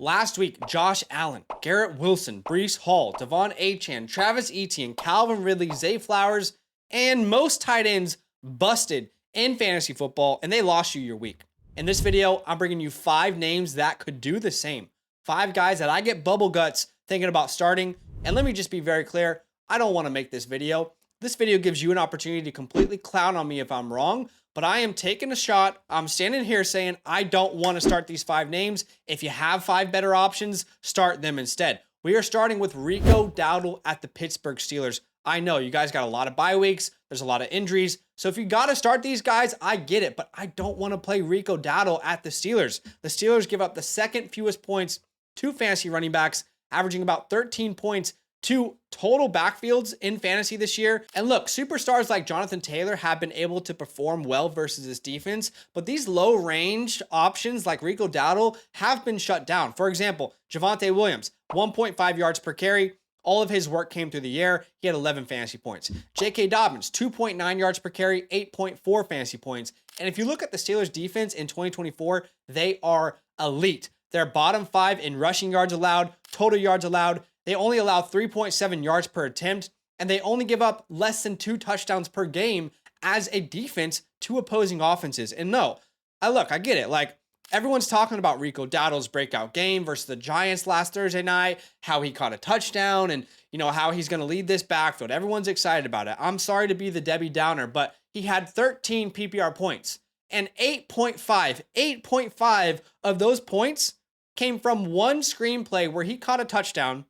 Last week, Josh Allen, Garrett Wilson, Breece Hall, Devon Achane, Travis Etienne, Calvin Ridley, Zay Flowers, and most tight ends busted in fantasy football, and they lost you your week. In this video, I'm bringing you 5 names that could do the same. 5 guys that I get bubble guts thinking about starting. And let me just be very clear, I don't want to make this video. This video gives you an opportunity to completely clown on me if I'm wrong, but I am taking a shot. I'm standing here saying I don't want to start these 5 names. If you have 5 better options, start them instead. We are starting with Rico Dowds at the Pittsburgh Steelers. I know you guys got a lot of bye weeks. There's a lot of injuries. So if you got to start these guys, I get it, but I don't want to play Rico Dowds at the Steelers. The Steelers give up the second fewest points to fantasy running backs, averaging about 13 points to total backfields in fantasy this year. And look, superstars like Jonathan Taylor have been able to perform well versus this defense, but these low-range options like Rico Dowds have been shut down. For example, Javonte Williams, 1.5 yards per carry. All of his work came through the air. He had 11 fantasy points. J.K. Dobbins, 2.9 yards per carry, 8.4 fantasy points. And if you look at the Steelers defense in 2024, they are elite. They're bottom 5 in rushing yards allowed, total yards allowed. They only allow 3.7 yards per attempt, and they only give up less than 2 touchdowns per game as a defense to opposing offenses. And no, I get it. Like, everyone's talking about Rico Dowds' breakout game versus the Giants last Thursday night, how he caught a touchdown, and how he's going to lead this backfield. Everyone's excited about it. I'm sorry to be the Debbie Downer, but he had 13 PPR points, and 8.5 of those points came from one screenplay where he caught a touchdown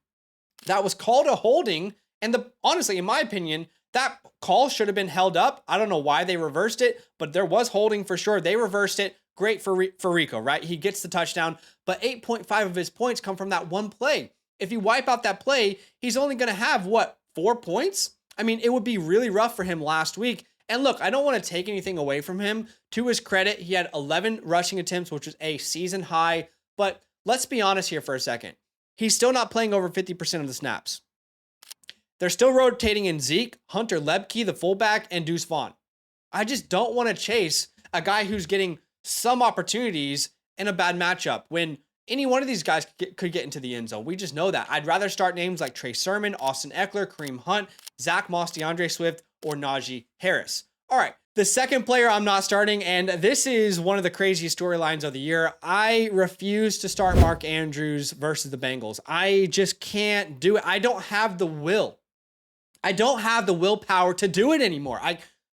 that was called a holding. And honestly, in my opinion, that call should have been held up. I don't know why they reversed it, but there was holding for sure. They reversed it. Great for Rico, right? He gets the touchdown, but 8.5 of his points come from that one play. If you wipe out that play, he's only going to have, 4 points? I mean, it would be really rough for him last week. And look, I don't want to take anything away from him. To his credit, he had 11 rushing attempts, which was a season high. But let's be honest here for a second. He's still not playing over 50% of the snaps. They're still rotating in Zeke, Hunter Lebke, the fullback, and Deuce Vaughn. I just don't want to chase a guy who's getting some opportunities in a bad matchup when any one of these guys could get into the end zone. We just know that. I'd rather start names like Trey Sermon, Austin Eckler, Kareem Hunt, Zach Moss, DeAndre Swift, or Najee Harris. All right, the second player I'm not starting, and this is one of the craziest storylines of the year. I refuse to start Mark Andrews versus the Bengals. I just can't do it. I don't have the will. I don't have the willpower to do it anymore.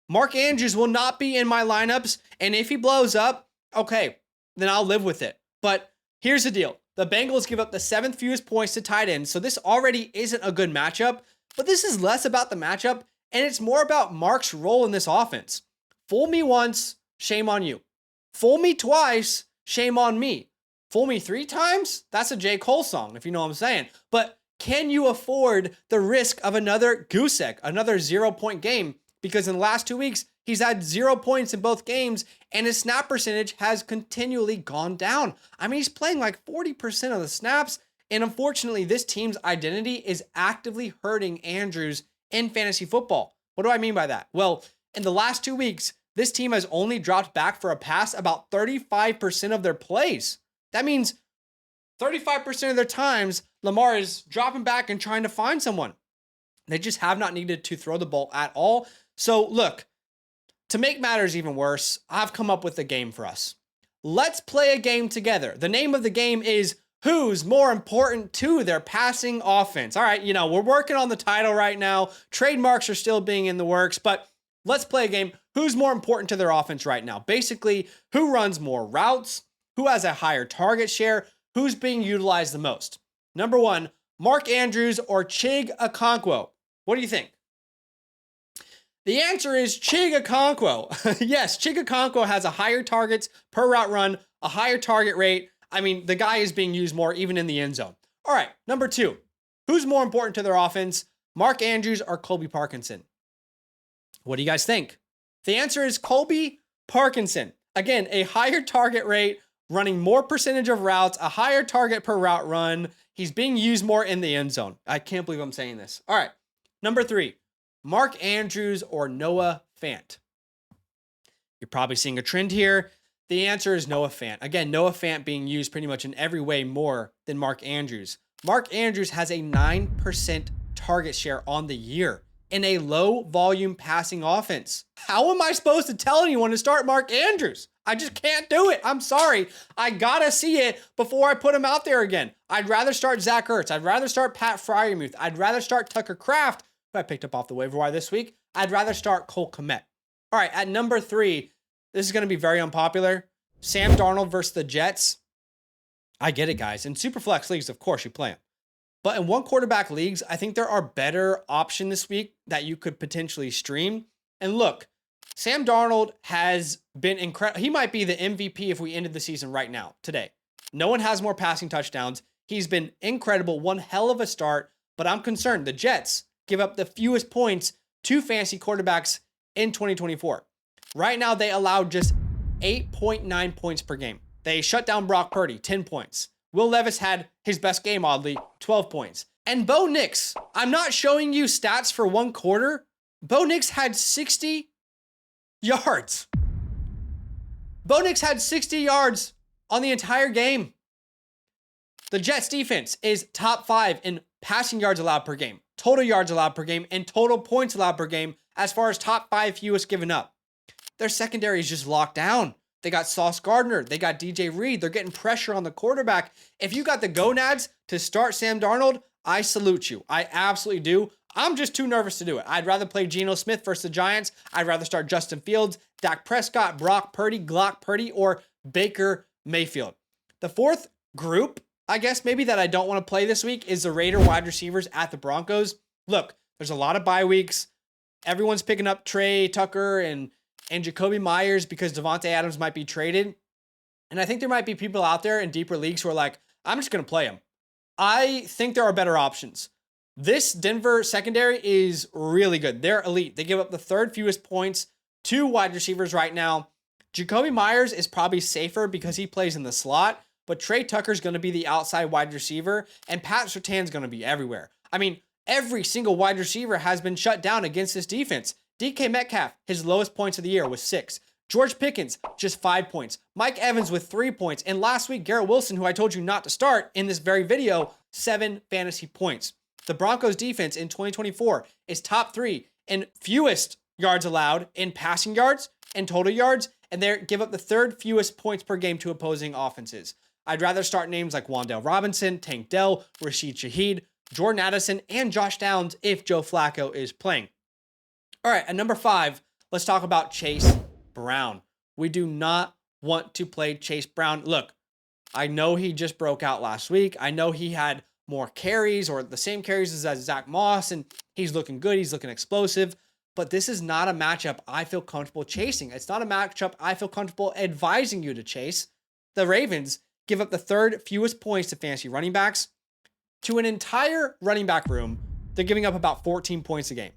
Mark Andrews will not be in my lineups, and if he blows up, okay, then I'll live with it. But here's the deal. The Bengals give up the 7th fewest points to tight ends, so this already isn't a good matchup, but this is less about the matchup, and it's more about Mark's role in this offense. Fool me once, shame on you. Fool me twice, shame on me. Fool me 3 times? That's a J. Cole song, if you know what I'm saying. But can you afford the risk of another goose egg, another 0-point game? Because in the last 2 weeks, he's had 0 points in both games, and his snap percentage has continually gone down. I mean, he's playing like 40% of the snaps, and unfortunately, this team's identity is actively hurting Andrews in fantasy football. What do I mean by that? Well, in the last 2 weeks, this team has only dropped back for a pass about 35% of their plays. That means 35% of their times, Lamar is dropping back and trying to find someone. They just have not needed to throw the ball at all. So look, to make matters even worse, I've come up with a game for us. Let's play a game together. The name of the game is Who's More Important to Their Passing Offense. All right, we're working on the title right now. Trademarks are still being in the works, but let's play a game. Who's more important to their offense right now? Basically, who runs more routes? Who has a higher target share? Who's being utilized the most? Number 1, Mark Andrews or Chig Okonkwo? What do you think? The answer is Chig Okonkwo. Yes, Chig Okonkwo has a higher targets per route run, a higher target rate. I mean, the guy is being used more even in the end zone. All right, number 2. Who's more important to their offense? Mark Andrews or Colby Parkinson? What do you guys think? The answer is Colby Parkinson. Again, a higher target rate, running more percentage of routes, a higher target per route run. He's being used more in the end zone. I can't believe I'm saying this. All right, number 3. Mark Andrews or Noah Fant? You're probably seeing a trend here. The answer is Noah Fant. Again, Noah Fant being used pretty much in every way more than Mark Andrews. Mark Andrews has a 9% target share on the year in a low volume passing offense. How am I supposed to tell anyone to start Mark Andrews? I just can't do it. I'm sorry. I gotta see it before I put him out there again. I'd rather start Zach Ertz. I'd rather start Pat Freiermuth. I'd rather start Tucker Kraft, who I picked up off the waiver wire this week. I'd rather start Cole Kmet. All right, at number 3, this is going to be very unpopular. Sam Darnold versus the Jets. I get it, guys. In Superflex leagues, of course, you play him. But in one quarterback leagues, I think there are better options this week that you could potentially stream. And look, Sam Darnold has been incredible. He might be the MVP if we ended the season right now, today. No one has more passing touchdowns. He's been incredible, one hell of a start. But I'm concerned. The Jets give up the fewest points to fantasy quarterbacks in 2024. Right now, they allowed just 8.9 points per game. They shut down Brock Purdy, 10 points. Will Levis had his best game, oddly, 12 points. And Bo Nix, I'm not showing you stats for one quarter. Bo Nix had 60 yards. Bo Nix had 60 yards on the entire game. The Jets defense is top 5 in passing yards allowed per game, total yards allowed per game, and total points allowed per game as far as top 5 fewest given up. Their secondary is just locked down. They got Sauce Gardner. They got DJ Reed. They're getting pressure on the quarterback. If you got the gonads to start Sam Darnold, I salute you. I absolutely do. I'm just too nervous to do it. I'd rather play Geno Smith versus the Giants. I'd rather start Justin Fields, Dak Prescott, Brock Purdy, Glock Purdy, or Baker Mayfield. The fourth group, I guess maybe that I don't want to play this week is the Raider wide receivers at the Broncos. Look, there's a lot of bye weeks. Everyone's picking up Trey Tucker and Jacoby Myers because Devontae Adams might be traded. And I think there might be people out there in deeper leagues who are like, I'm just going to play him. I think there are better options. This Denver secondary is really good. They're elite. They give up the 3rd fewest points to wide receivers right now. Jacoby Myers is probably safer because he plays in the slot, but Trey Tucker's going to be the outside wide receiver, and Pat Surtain's going to be everywhere. I mean, every single wide receiver has been shut down against this defense. DK Metcalf, his lowest points of the year was 6. George Pickens, just 5 points. Mike Evans with 3 points. And last week, Garrett Wilson, who I told you not to start in this very video, 7 fantasy points. The Broncos defense in 2024 is top 3 in fewest yards allowed in passing yards and total yards, and they give up the 3rd fewest points per game to opposing offenses. I'd rather start names like Wan'Dale Robinson, Tank Dell, Rashid Shaheed, Jordan Addison, and Josh Downs if Joe Flacco is playing. All right, at number 5, let's talk about Chase Brown. We do not want to play Chase Brown. Look, I know he just broke out last week. I know he had more carries or the same carries as Zach Moss, and he's looking good. He's looking explosive. But this is not a matchup I feel comfortable chasing. It's not a matchup I feel comfortable advising you to chase. The Ravens give up the 3rd fewest points to fantasy running backs. To an entire running back room, they're giving up about 14 points a game.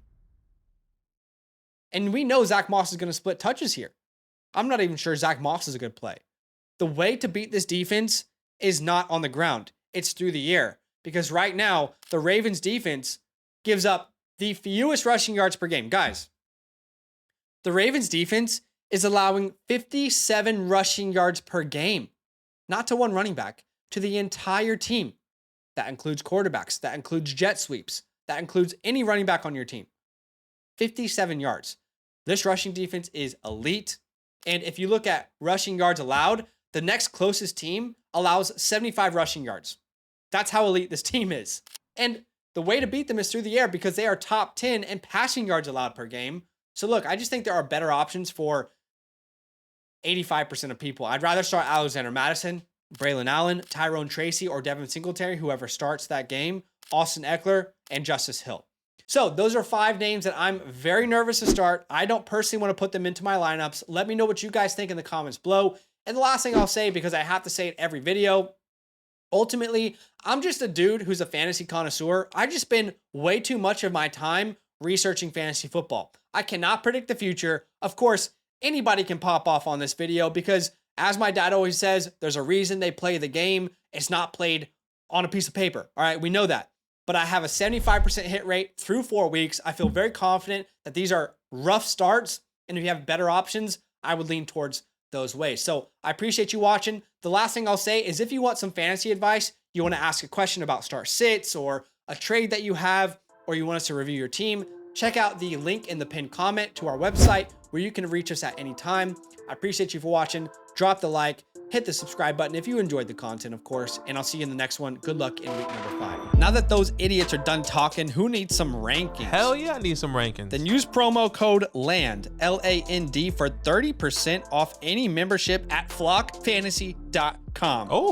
And we know Zach Moss is going to split touches here. I'm not even sure Zach Moss is a good play. The way to beat this defense is not on the ground. It's through the air. Because right now, the Ravens defense gives up the fewest rushing yards per game. Guys, the Ravens defense is allowing 57 rushing yards per game. Not to one running back, to the entire team. That includes quarterbacks. That includes jet sweeps. That includes any running back on your team. 57 yards. This rushing defense is elite. And if you look at rushing yards allowed, the next closest team allows 75 rushing yards. That's how elite this team is. And the way to beat them is through the air because they are top 10 in passing yards allowed per game. So look, I just think there are better options for 85% of people. I'd rather start Alexander Madison, Braylon Allen, Tyrone Tracy, or Devin Singletary, whoever starts that game, Austin Eckler, and Justice Hill. So those are 5 names that I'm very nervous to start. I don't personally want to put them into my lineups. Let me know what you guys think in the comments below. And the last thing I'll say, because I have to say it every video, ultimately, I'm just a dude who's a fantasy connoisseur. I just spend way too much of my time researching fantasy football. I cannot predict the future. Of course, anybody can pop off on this video because, as my dad always says, there's a reason they play the game. It's not played on a piece of paper. All right, we know that. But I have a 75% hit rate through 4 weeks. I feel very confident that these are rough starts. And if you have better options, I would lean towards those ways. So I appreciate you watching. The last thing I'll say is if you want some fantasy advice, you want to ask a question about start sits or a trade that you have, or you want us to review your team, check out the link in the pinned comment to our website where you can reach us at any time. I appreciate you for watching. Drop the like, hit the subscribe button if you enjoyed the content, of course, and I'll see you in the next one. Good luck in week number 5. Now that those idiots are done talking, who needs some rankings? Hell yeah, I need some rankings. Then use promo code LAND, LAND, for 30% off any membership at flockfantasy.com. Oh.